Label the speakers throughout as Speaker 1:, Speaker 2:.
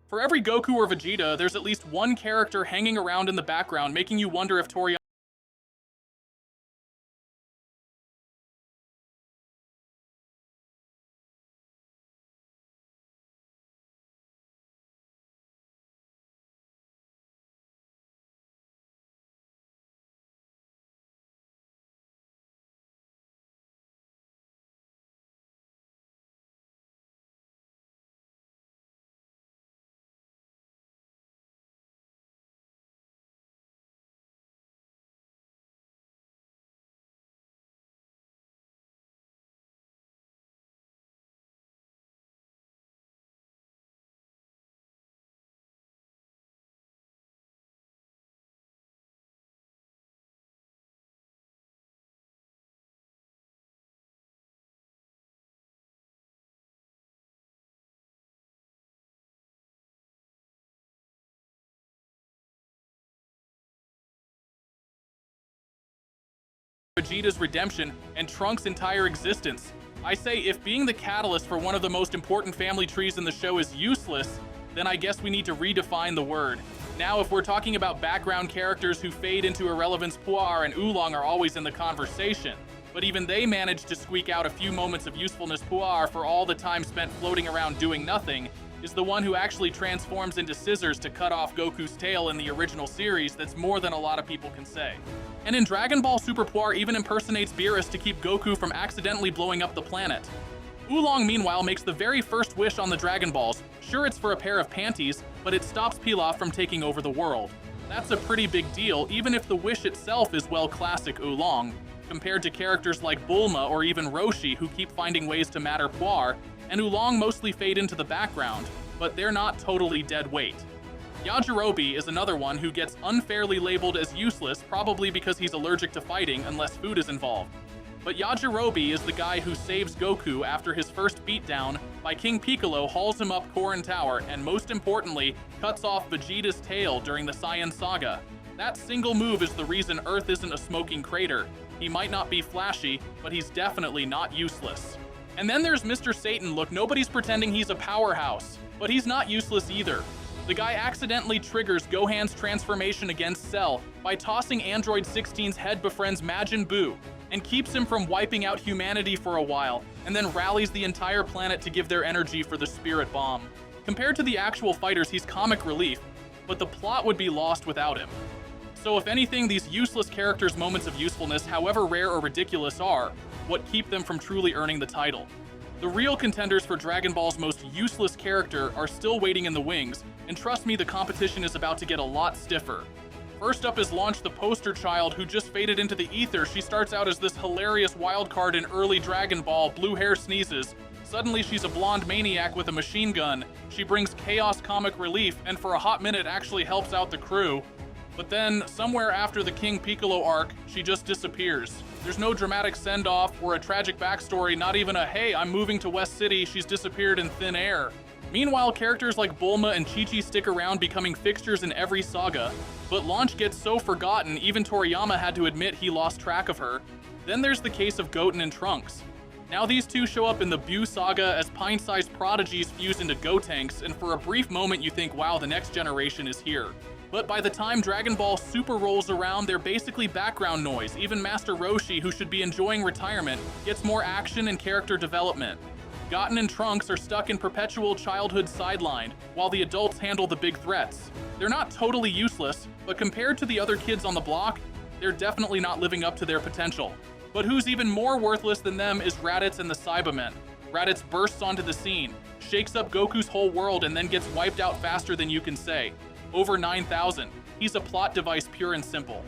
Speaker 1: For every Goku or Vegeta, there's at least one character hanging around in the background, making you wonder if Toriyama Vegeta's redemption and Trunks' entire existence. I say if being the catalyst for one of the most important family trees in the show is useless, then I guess we need to redefine the word. Now, if we're talking about background characters who fade into irrelevance, Puar and Oolong are always in the conversation. But even they managed to squeak out a few moments of usefulness. Puar, for all the time spent floating around doing nothing, is the one who actually transforms into scissors to cut off Goku's tail in the original series. That's more than a lot of people can say. And in Dragon Ball Super, Puar even impersonates Beerus to keep Goku from accidentally blowing up the planet. Oolong, meanwhile, makes the very first wish on the Dragon Balls. Sure, it's for a pair of panties, but it stops Pilaf from taking over the world. That's a pretty big deal, even if the wish itself is, well, classic Oolong, compared to characters like Bulma or even Roshi, who keep finding ways to matter Puar, and Oolong mostly fade into the background, but they're not totally dead weight. Yajirobe is another one who gets unfairly labeled as useless, probably because he's allergic to fighting unless food is involved. But Yajirobe is the guy who saves Goku after his first beatdown by King Piccolo hauls him up Korin Tower, and most importantly, cuts off Vegeta's tail during the Saiyan Saga. That single move is the reason Earth isn't a smoking crater. He might not be flashy, but he's definitely not useless. And then there's Mr. Satan. Look, nobody's pretending he's a powerhouse, but he's not useless either. The guy accidentally triggers Gohan's transformation against Cell by tossing Android 16's head, befriends Majin Buu, and keeps him from wiping out humanity for a while, and then rallies the entire planet to give their energy for the Spirit Bomb. Compared to the actual fighters, he's comic relief, but the plot would be lost without him. So if anything, these useless characters' moments of usefulness, however rare or ridiculous, are what keep them from truly earning the title. The real contenders for Dragon Ball's most useless character are still waiting in the wings, and trust me, the competition is about to get a lot stiffer. First up is Launch, the poster child who just faded into the ether. She starts out as this hilarious wildcard in early Dragon Ball. Blue hair sneezes. Suddenly she's a blonde maniac with a machine gun. She brings chaos comic relief, and for a hot minute actually helps out the crew. But then, somewhere after the King Piccolo arc, she just disappears. There's no dramatic send-off or a tragic backstory, not even a, hey, I'm moving to West City, she's disappeared in thin air. Meanwhile, characters like Bulma and Chi-Chi stick around, becoming fixtures in every saga, but Launch gets so forgotten, even Toriyama had to admit he lost track of her. Then there's the case of Goten and Trunks. Now these two show up in the Buu saga as pint-sized prodigies fused into Gotenks, and for a brief moment you think, wow, the next generation is here. But by the time Dragon Ball Super rolls around, they're basically background noise. Even Master Roshi, who should be enjoying retirement, gets more action and character development. Goten and Trunks are stuck in perpetual childhood sidelined, while the adults handle the big threats. They're not totally useless, but compared to the other kids on the block, they're definitely not living up to their potential. But who's even more worthless than them is Raditz and the Cybermen. Raditz bursts onto the scene, shakes up Goku's whole world, and then gets wiped out faster than you can say. Over 9,000. He's a plot device, pure and simple.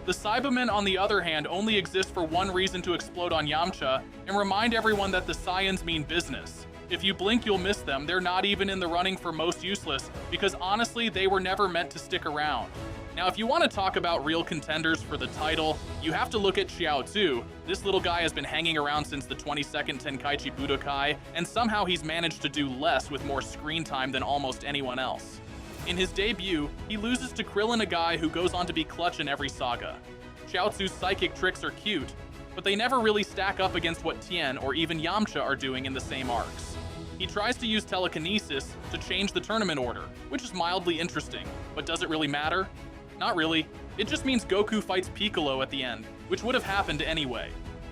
Speaker 1: The Cybermen, on the other hand, only exist for one reason: to explode on Yamcha and remind everyone that the Saiyans mean business. If you blink, you'll miss them. They're not even in the running for most useless, because honestly, they were never meant to stick around. Now, if you want to talk about real contenders for the title, you have to look at Chiaotzu. This little guy has been hanging around since the 22nd Tenkaichi Budokai, and somehow he's managed to do less with more screen time than almost anyone else. In his debut, he loses to Krillin, a guy who goes on to be clutch in every saga. Chiaotzu's psychic tricks are cute, but they never really stack up against what Tien or even Yamcha are doing in the same arcs. He tries to use telekinesis to change the tournament order, which is mildly interesting, but does it really matter? Not really. It just means Goku fights Piccolo at the end, which would have happened anyway.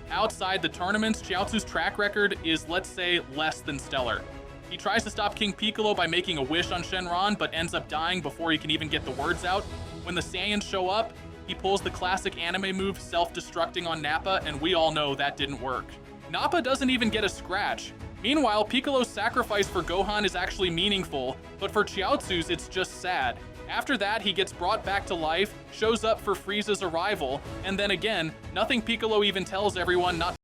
Speaker 1: Outside the tournaments, Chiaotzu's track record is, let's say, less than stellar. He tries to stop King Piccolo by making a wish on Shenron, but ends up dying before he can even get the words out. When the Saiyans show up, he pulls the classic anime move self-destructing on Nappa, and we all know that didn't work. Nappa doesn't even get a scratch. Meanwhile, Piccolo's sacrifice for Gohan is actually meaningful, but for Chiaotzu's, it's just sad. After that, he gets brought back to life, shows up for Frieza's arrival, and then again, nothing Piccolo even tells everyone not